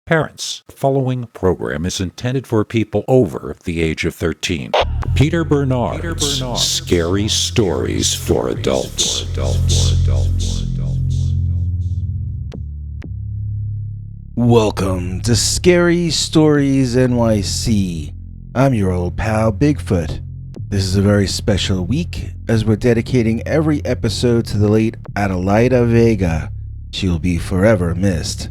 Parents, the following program is intended for people over the age of 13. Peter Bernard's Scary Stories for Adults. Welcome to Scary Stories NYC. I'm your old pal Bigfoot. This is a very special week as we're dedicating every episode to the late Adelaida Vega. She'll be forever missed.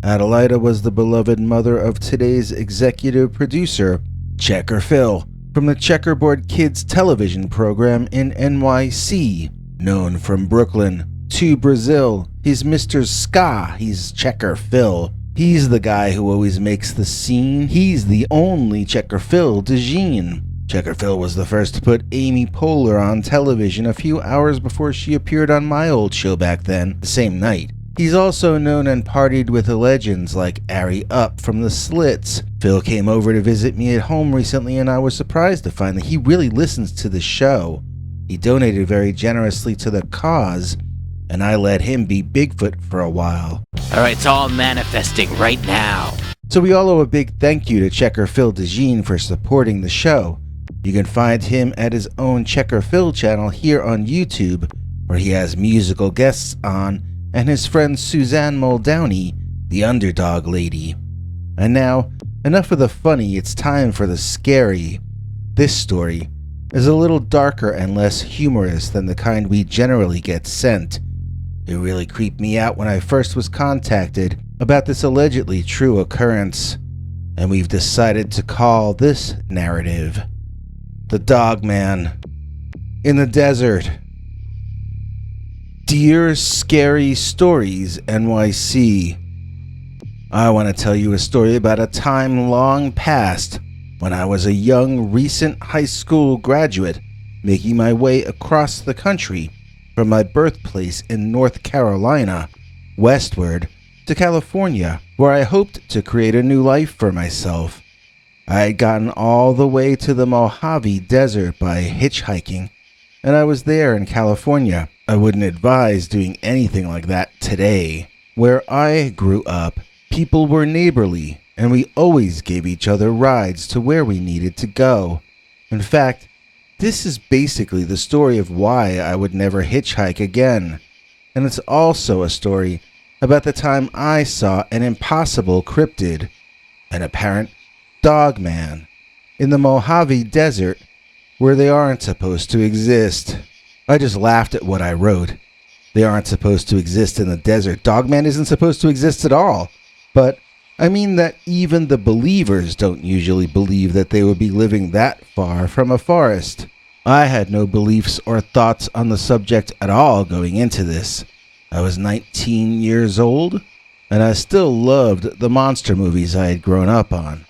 Adelaida was the beloved mother of today's executive producer, Checker Phil, from the Checkerboard Kids television program in NYC. Known from Brooklyn to Brazil, he's Mr. Ska, he's Checker Phil. He's the guy who always makes the scene. He's the only Checker Phil de Jean. Checker Phil was the first to put Amy Poehler on television a few hours before she appeared on my old show back then, the same night. He's also known and partied with the legends like Ari Up from the Slits. Phil came over to visit me at home recently and I was surprised to find that he really listens to the show. He donated very generously to the cause, and I let him be Bigfoot for a while. Alright, it's all manifesting right now. So we all owe a big thank you to Checker Phil de Jean for supporting the show. You can find him at his own Checker Phil channel here on YouTube, where he has musical guests on, and his friend Suzanne Muldowney, the underdog lady. And now, enough of the funny, it's time for the scary. This story is a little darker and less humorous than the kind we generally get sent. It really creeped me out when I first was contacted about this allegedly true occurrence, and we've decided to call this narrative The Dogman in the Desert. Dear Scary Stories NYC, I want to tell you a story about a time long past when I was a young, recent high school graduate making my way across the country from my birthplace in North Carolina westward to California, where I hoped to create a new life for myself. I had gotten all the way to the Mojave Desert by hitchhiking, and I was there in California. I wouldn't advise doing anything like that today. Where I grew up, people were neighborly, and we always gave each other rides to where we needed to go. In fact, this is basically the story of why I would never hitchhike again. And it's also a story about the time I saw an impossible cryptid, an apparent dogman, in the Mojave Desert, where they aren't supposed to exist. I just laughed at what I wrote. They aren't supposed to exist in the desert. Dogman isn't supposed to exist at all. But I mean that even the believers don't usually believe that they would be living that far from a forest. I had no beliefs or thoughts on the subject at all going into this. I was 19 years old, and I still loved the monster movies I had grown up on.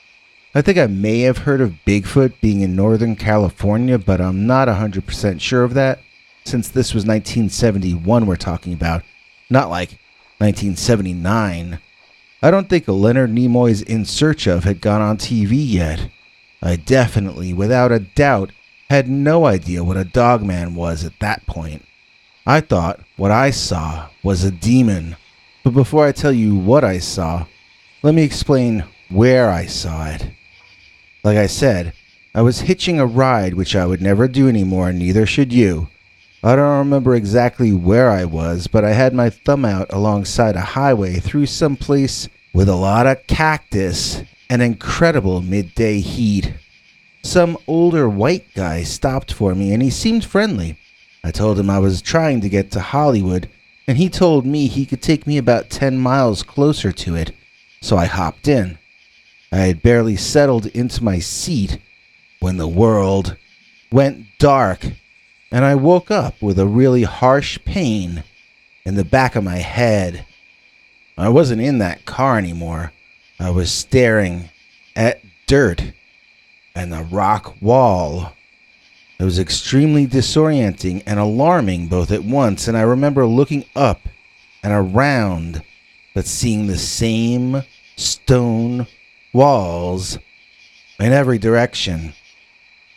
I think I may have heard of Bigfoot being in Northern California, but I'm not 100% sure of that, since this was 1971 we're talking about, not like 1979. I don't think Leonard Nimoy's In Search Of had gone on TV yet. I definitely, without a doubt, had no idea what a dogman was at that point. I thought what I saw was a demon. But before I tell you what I saw, let me explain where I saw it. Like I said, I was hitching a ride which I would never do anymore, and neither should you. I don't remember exactly where I was, but I had my thumb out alongside a highway through some place with a lot of cactus and incredible midday heat. Some older white guy stopped for me and he seemed friendly. I told him I was trying to get to Hollywood, and he told me he could take me about 10 miles closer to it, so I hopped in. I had barely settled into my seat when the world went dark, and I woke up with a really harsh pain in the back of my head. I wasn't in that car anymore. I was staring at dirt and the rock wall. It was extremely disorienting and alarming both at once, and I remember looking up and around, but seeing the same stone walls in every direction.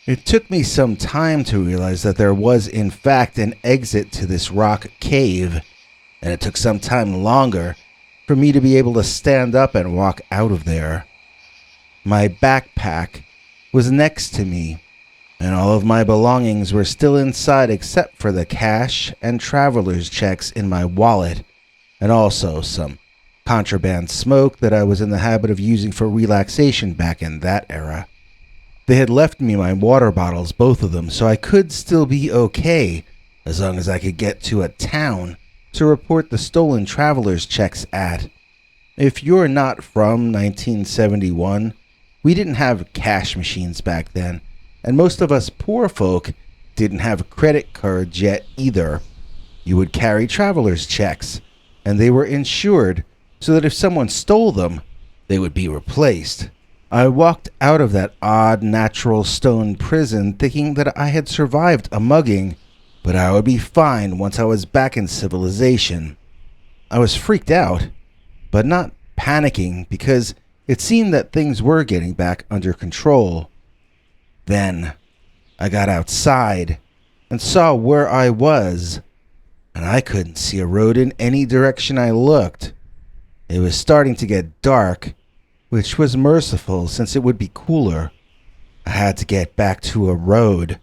It took me some time to realize that there was in fact an exit to this rock cave, and it took some time longer for me to be able to stand up and walk out of there. My backpack was next to me, and all of my belongings were still inside except for the cash and traveler's checks in my wallet, and also some contraband smoke that I was in the habit of using for relaxation back in that era. They had left me my water bottles, both of them, so I could still be okay as long as I could get to a town to report the stolen traveler's checks at. If you're not from 1971, we didn't have cash machines back then, and most of us poor folk didn't have credit cards yet either. You would carry traveler's checks, and they were insured so that if someone stole them, they would be replaced. I walked out of that odd natural stone prison thinking that I had survived a mugging, but I would be fine once I was back in civilization. I was freaked out, but not panicking because it seemed that things were getting back under control. Then I got outside and saw where I was, and I couldn't see a road in any direction I looked. It was starting to get dark, which was merciful since it would be cooler. I had to get back to a road,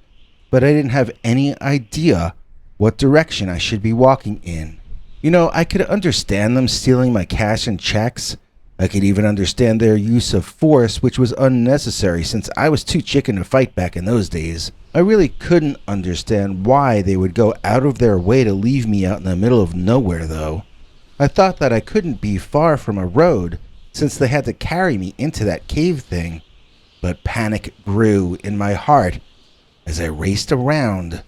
but I didn't have any idea what direction I should be walking in. You know, I could understand them stealing my cash and checks. I could even understand their use of force, which was unnecessary since I was too chicken to fight back in those days. I really couldn't understand why they would go out of their way to leave me out in the middle of nowhere, though. I thought that I couldn't be far from a road since they had to carry me into that cave thing. But panic grew in my heart as I raced around,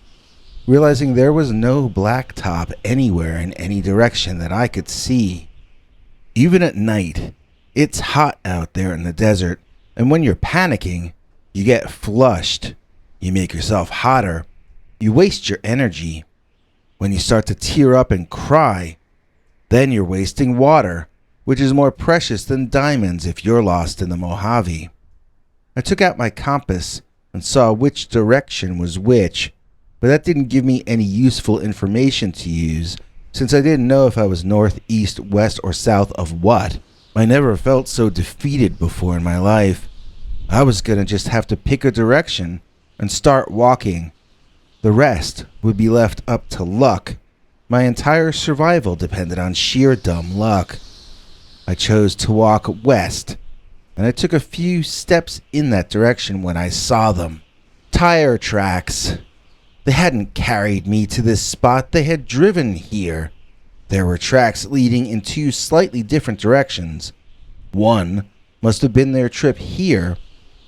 realizing there was no blacktop anywhere in any direction that I could see. Even at night, it's hot out there in the desert, and when you're panicking, you get flushed. You make yourself hotter. You waste your energy. When you start to tear up and cry, then you're wasting water, which is more precious than diamonds if you're lost in the Mojave. I took out my compass and saw which direction was which, but that didn't give me any useful information to use, since I didn't know if I was north, east, west, or south of what. I never felt so defeated before in my life. I was gonna just have to pick a direction and start walking. The rest would be left up to luck. My entire survival depended on sheer dumb luck. I chose to walk west, and I took a few steps in that direction when I saw them. Tire tracks. They hadn't carried me to this spot, they had driven here. There were tracks leading in two slightly different directions. One must have been their trip here,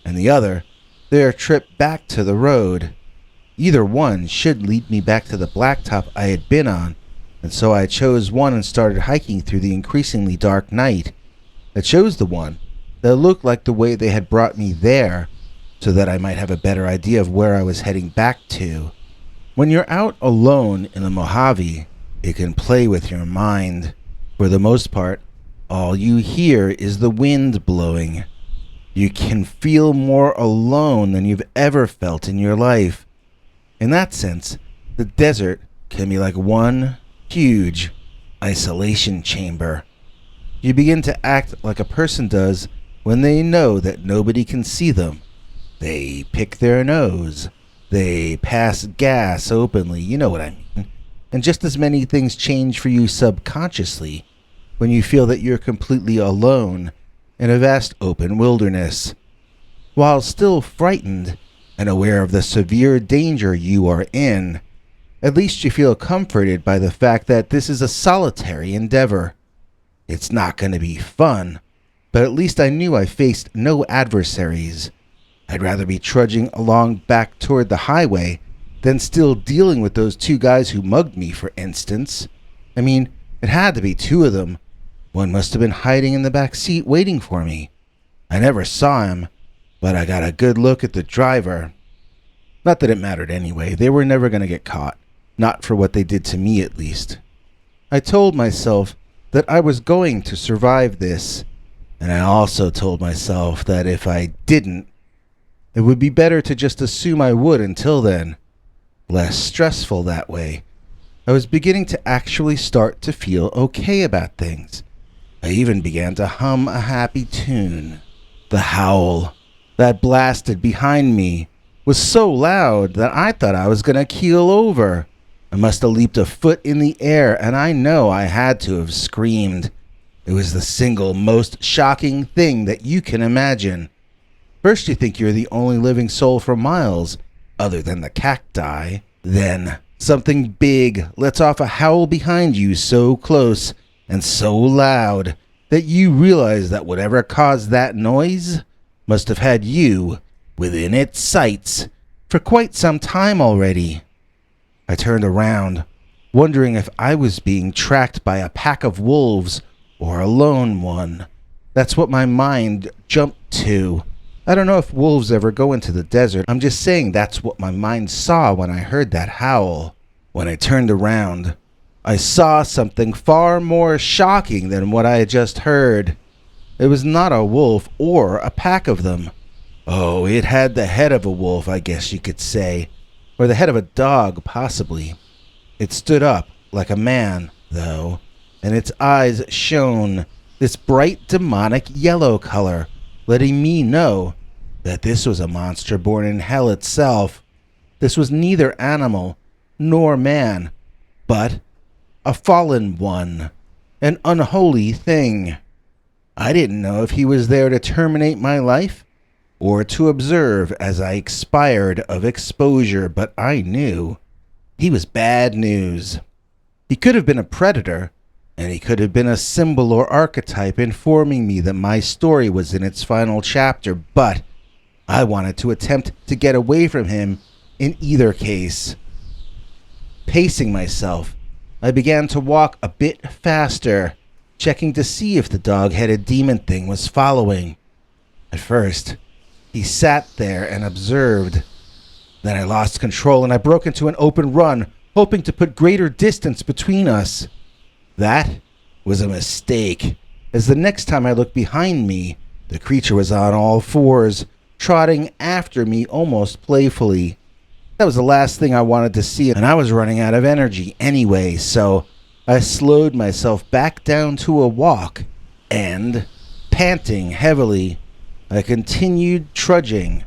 and the other, their trip back to the road. Either one should lead me back to the blacktop I had been on, and so I chose one and started hiking through the increasingly dark night. I chose the one that looked like the way they had brought me there, so that I might have a better idea of where I was heading back to. When you're out alone in the Mojave, it can play with your mind. For the most part, all you hear is the wind blowing. You can feel more alone than you've ever felt in your life. In that sense, the desert can be like one huge isolation chamber. You begin to act like a person does when they know that nobody can see them. They pick their nose. They pass gas openly, you know what I mean. And just as many things change for you subconsciously when you feel that you're completely alone in a vast open wilderness. While still frightened and aware of the severe danger you are in, at least you feel comforted by the fact that this is a solitary endeavor. It's not going to be fun, but at least I knew I faced no adversaries. I'd rather be trudging along back toward the highway than still dealing with those two guys who mugged me, for instance. I mean, it had to be two of them. One must have been hiding in the back seat waiting for me. I never saw him, but I got a good look at the driver. Not that it mattered anyway. They were never going to get caught. Not for what they did to me, at least. I told myself that I was going to survive this, and I also told myself that if I didn't, it would be better to just assume I would until then. Less stressful that way. I was beginning to actually start to feel okay about things. I even began to hum a happy tune. The howl that blasted behind me was so loud that I thought I was going to keel over. I must have leaped a foot in the air, and I know I had to have screamed. It was the single most shocking thing that you can imagine. First you think you're the only living soul for miles, other than the cacti. Then something big lets off a howl behind you so close and so loud that you realize that whatever caused that noise must have had you within its sights for quite some time already. I turned around, wondering if I was being tracked by a pack of wolves or a lone one. That's what my mind jumped to. I don't know if wolves ever go into the desert. I'm just saying that's what my mind saw when I heard that howl. When I turned around, I saw something far more shocking than what I had just heard. It was not a wolf or a pack of them. Oh, it had the head of a wolf, I guess you could say. Or the head of a dog, possibly. It stood up like a man, though, and its eyes shone this bright demonic yellow color, letting me know that this was a monster born in hell itself. This was neither animal nor man, but a fallen one, an unholy thing. I didn't know if he was there to terminate my life or to observe as I expired of exposure, but I knew he was bad news. He could have been a predator, and he could have been a symbol or archetype informing me that my story was in its final chapter, but I wanted to attempt to get away from him in either case. Pacing myself, I began to walk a bit faster, checking to see if the dog-headed demon thing was following. At first, he sat there and observed. Then I lost control and I broke into an open run, hoping to put greater distance between us. That was a mistake, as the next time I looked behind me, the creature was on all fours, trotting after me almost playfully. That was the last thing I wanted to see, and I was running out of energy anyway, so I slowed myself back down to a walk, and, panting heavily, I continued trudging,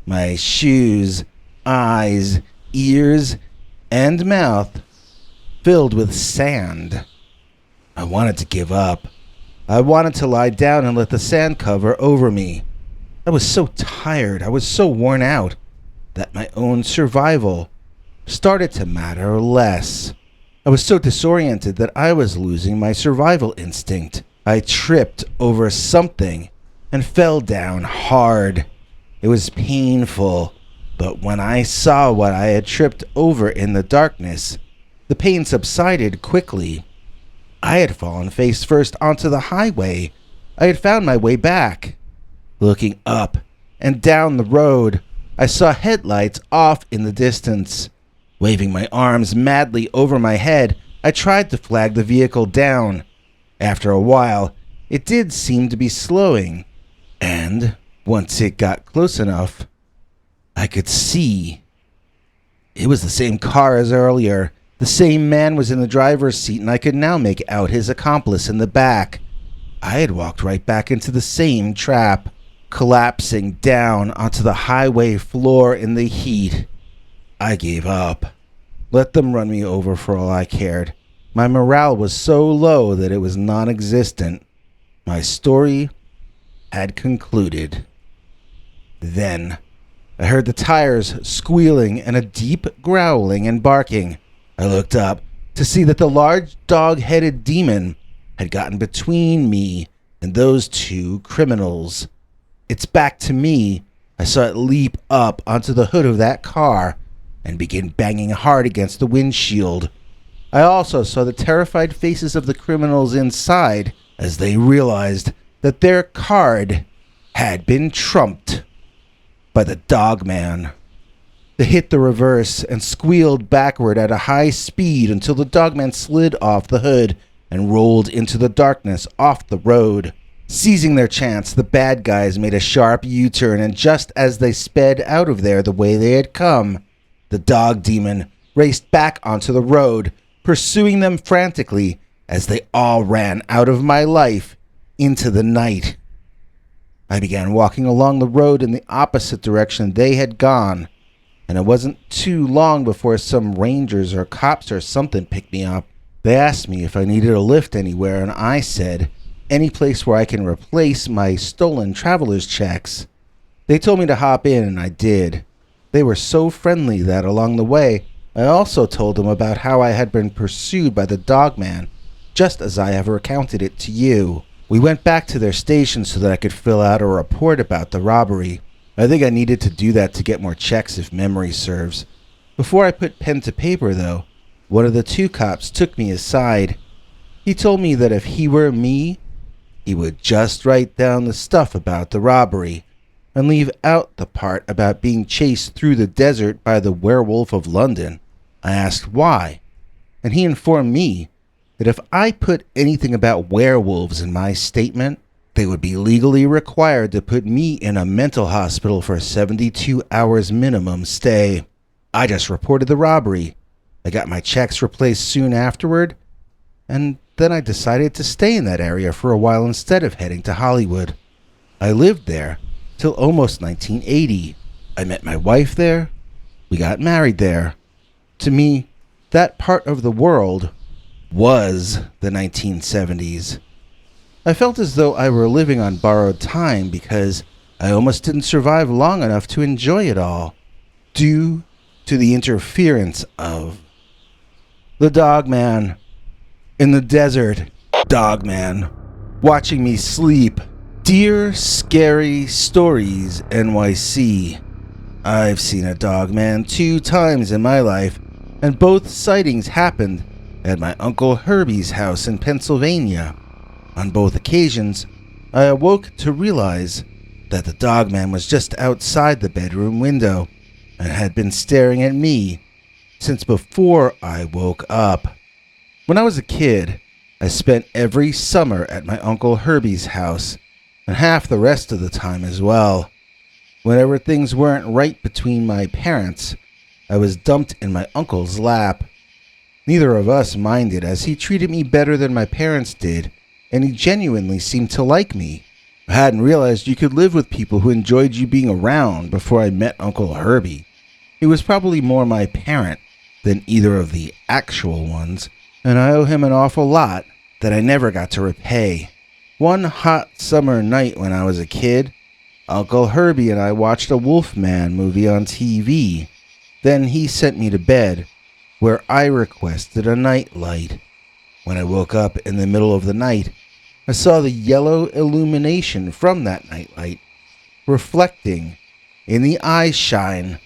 my shoes, eyes, ears, and mouth filled with sand. I wanted to give up. I wanted to lie down and let the sand cover over me. I was so tired, I was so worn out, that my own survival started to matter less. I was so disoriented that I was losing my survival instinct. I tripped over something and fell down hard. It was painful, but when I saw what I had tripped over in the darkness, the pain subsided quickly. I had fallen face first onto the highway. I had found my way back. Looking up and down the road, I saw headlights off in the distance. Waving my arms madly over my head, I tried to flag the vehicle down. After a while, it did seem to be slowing, and once it got close enough, I could see. It was the same car as earlier. The same man was in the driver's seat, and I could now make out his accomplice in the back. I had walked right back into the same trap, collapsing down onto the highway floor in the heat. I gave up. Let them run me over for all I cared. My morale was so low that it was non-existent. My story had concluded. Then I heard the tires squealing and a deep growling and barking. I looked up to see that the large dog-headed demon had gotten between me and those two criminals. Its back to me, I saw it leap up onto the hood of that car and begin banging hard against the windshield. I also saw the terrified faces of the criminals inside as they realized that their card had been trumped by the Dogman. They hit the reverse and squealed backward at a high speed until the Dogman slid off the hood and rolled into the darkness off the road. Seizing their chance, the bad guys made a sharp U-turn, and just as they sped out of there the way they had come, the dog demon raced back onto the road, pursuing them frantically, as they all ran out of my life into the night. I began walking along the road in the opposite direction they had gone, and it wasn't too long before some rangers or cops or something picked me up. They asked me if I needed a lift anywhere, and I said, any place where I can replace my stolen traveler's checks. They told me to hop in, and I did. They were so friendly that along the way, I also told them about how I had been pursued by the Dogman, just as I have recounted it to you. We went back to their station so that I could fill out a report about the robbery. I think I needed to do that to get more checks if memory serves. Before I put pen to paper, though, one of the two cops took me aside. He told me that if he were me, he would just write down the stuff about the robbery and leave out the part about being chased through the desert by the werewolf of London. I asked why, and he informed me that if I put anything about werewolves in my statement, they would be legally required to put me in a mental hospital for a 72 hours minimum stay. I just reported the robbery. I got my checks replaced soon afterward, and then I decided to stay in that area for a while instead of heading to Hollywood. I lived there till almost 1980. I met my wife there. We got married there. To me, that part of the world was the 1970s. I felt as though I were living on borrowed time because I almost didn't survive long enough to enjoy it all, due to the interference of the Dogman. In the desert, Dogman, watching me sleep. Dear Scary Stories NYC. I've seen a Dogman 2 times in my life, and both sightings happened at my Uncle Herbie's house in Pennsylvania. On both occasions, I awoke to realize that the Dogman was just outside the bedroom window and had been staring at me since before I woke up. When I was a kid, I spent every summer at my Uncle Herbie's house, and half the rest of the time as well. Whenever things weren't right between my parents, I was dumped in my uncle's lap. Neither of us minded, as he treated me better than my parents did, and he genuinely seemed to like me. I hadn't realized you could live with people who enjoyed you being around before I met Uncle Herbie. He was probably more my parent than either of the actual ones, and I owe him an awful lot that I never got to repay. One hot summer night when I was a kid, Uncle Herbie and I watched a Wolfman movie on TV. Then he sent me to bed, where I requested a nightlight. When I woke up in the middle of the night, I saw the yellow illumination from that nightlight reflecting in the eye shine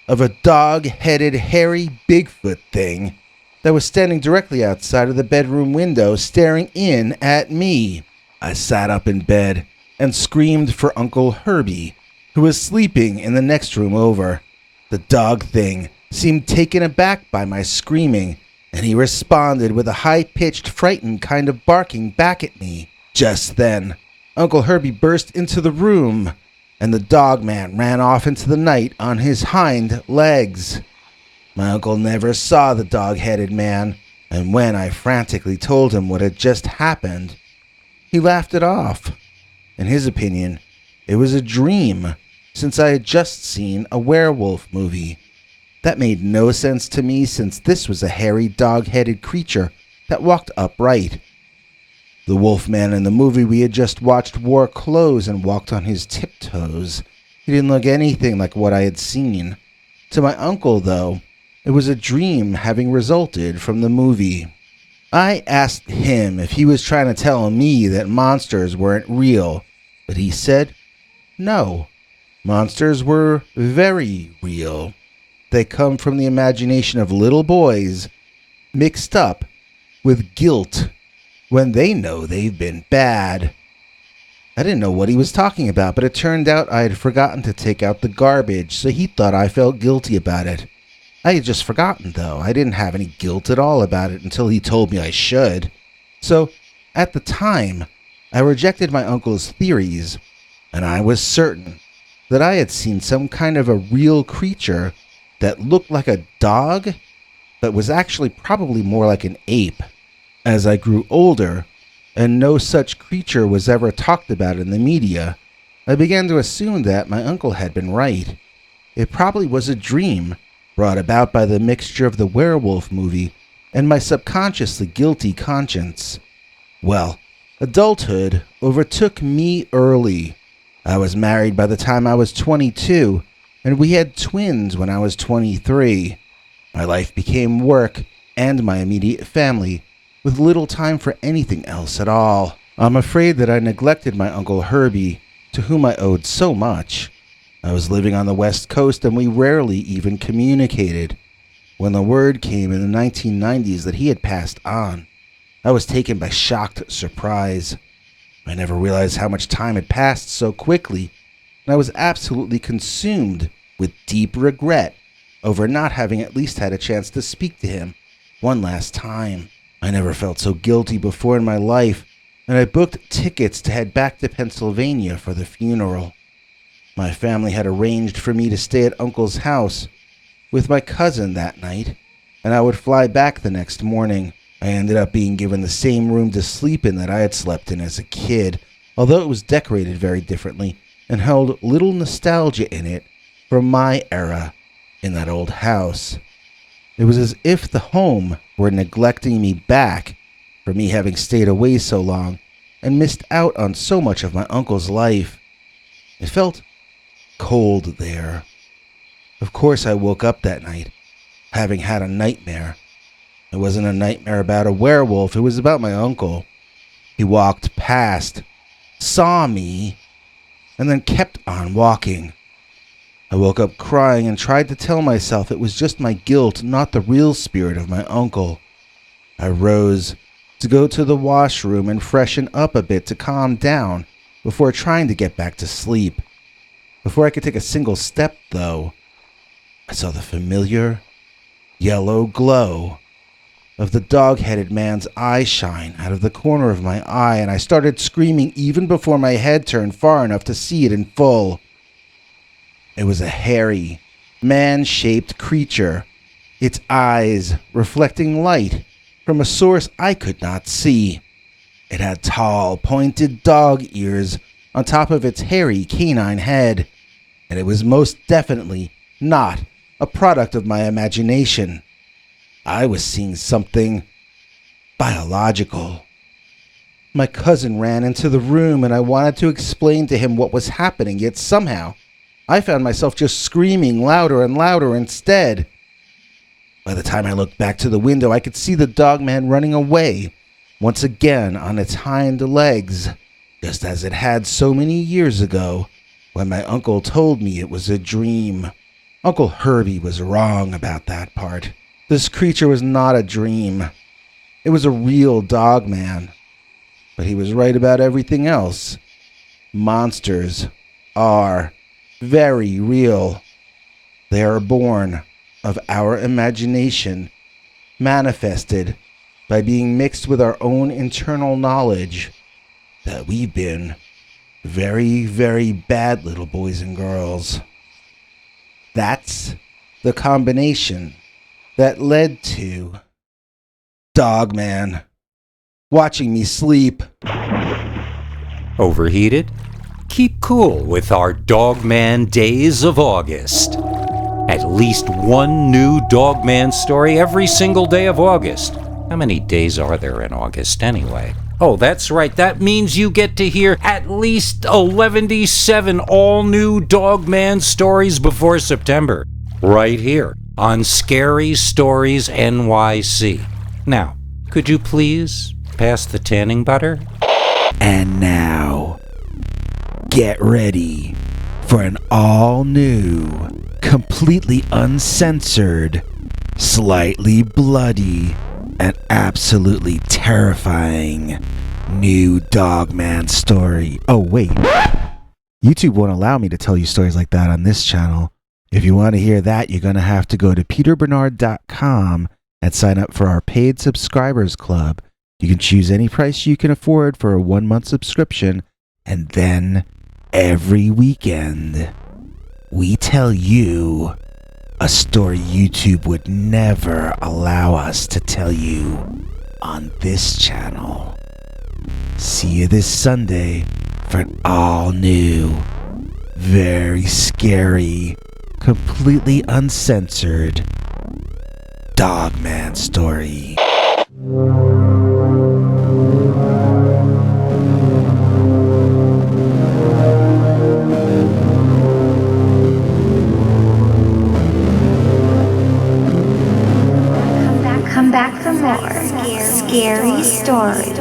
of a dog-headed hairy Bigfoot thing that was standing directly outside of the bedroom window staring in at me. I sat up in bed and screamed for Uncle Herbie, who was sleeping in the next room over. The dog thing seemed taken aback by my screaming, and he responded with a high-pitched, frightened kind of barking back at me. Just then, Uncle Herbie burst into the room, and the Dogman ran off into the night on his hind legs. My uncle never saw the dog-headed man, and when I frantically told him what had just happened, he laughed it off. In his opinion, it was a dream, since I had just seen a werewolf movie. That made no sense to me, since this was a hairy dog-headed creature that walked upright. The wolfman in the movie we had just watched wore clothes and walked on his tiptoes. He didn't look anything like what I had seen. To my uncle, though, it was a dream having resulted from the movie. I asked him if he was trying to tell me that monsters weren't real, but he said, no, monsters were very real. They come from the imagination of little boys mixed up with guilt when they know they've been bad. I didn't know what he was talking about, but it turned out I had forgotten to take out the garbage, so he thought I felt guilty about it. I had just forgotten, though. I didn't have any guilt at all about it until he told me I should. So, at the time, I rejected my uncle's theories, and I was certain that I had seen some kind of a real creature that looked like a dog, but was actually probably more like an ape. As I grew older, and no such creature was ever talked about in the media, I began to assume that my uncle had been right. It probably was a dream brought about by the mixture of the werewolf movie and my subconsciously guilty conscience. Well, adulthood overtook me early. I was married by the time I was 22, and we had twins when I was 23. My life became work and my immediate family, with little time for anything else at all. I'm afraid that I neglected my Uncle Herbie, to whom I owed so much. I was living on the West Coast and we rarely even communicated. When the word came in the 1990s that he had passed on, I was taken by shocked surprise. I never realized how much time had passed so quickly, and I was absolutely consumed with deep regret over not having at least had a chance to speak to him one last time. I never felt so guilty before in my life, and I booked tickets to head back to Pennsylvania for the funeral. My family had arranged for me to stay at Uncle's house with my cousin that night, and I would fly back the next morning. I ended up being given the same room to sleep in that I had slept in as a kid, although it was decorated very differently and held little nostalgia in it from my era in that old house. It was as if the home were neglecting me back for me having stayed away so long and missed out on so much of my uncle's life. It felt cold there. Of course, I woke up that night, having had a nightmare. It wasn't a nightmare about a werewolf, it was about my uncle. He walked past, saw me, and then kept on walking. I woke up crying and tried to tell myself it was just my guilt, not the real spirit of my uncle. I rose to go to the washroom and freshen up a bit to calm down before trying to get back to sleep. Before I could take a single step, though, I saw the familiar yellow glow of the dog-headed man's eye shine out of the corner of my eye, and I started screaming even before my head turned far enough to see it in full. It was a hairy, man-shaped creature, its eyes reflecting light from a source I could not see. It had tall, pointed dog ears on top of its hairy canine head, and it was most definitely not a product of my imagination. I was seeing something biological. My cousin ran into the room and I wanted to explain to him what was happening, yet somehow I found myself just screaming louder and louder instead. By the time I looked back to the window, I could see the Dogman running away, once again on its hind legs, just as it had so many years ago when my uncle told me it was a dream. Uncle Herbie was wrong about that part. This creature was not a dream. It was a real Dogman. But he was right about everything else. Monsters are very real. They are born of our imagination, manifested by being mixed with our own internal knowledge that we've been very, very bad little boys and girls. That's the combination that led to Dogman watching me sleep. Overheated? Keep cool with our Dogman Days of August. At least one new Dogman story every single day of August. How many days are there in August anyway? Oh, that's right. That means you get to hear at least 117 all-new Dogman stories before September. Right here on Scary Stories NYC. Now, could you please pass the tanning butter? And now, get ready for an all-new, completely uncensored, slightly bloody, and absolutely terrifying new Dogman story. Oh, wait. YouTube won't allow me to tell you stories like that on this channel. If you want to hear that, you're going to have to go to peterbernard.com and sign up for our paid subscribers club. You can choose any price you can afford for a 1-month subscription, and then every weekend, we tell you a story YouTube would never allow us to tell you. on this channel. See you this Sunday for an all-new, very scary, completely uncensored Dogman story. Come back for more scary stories.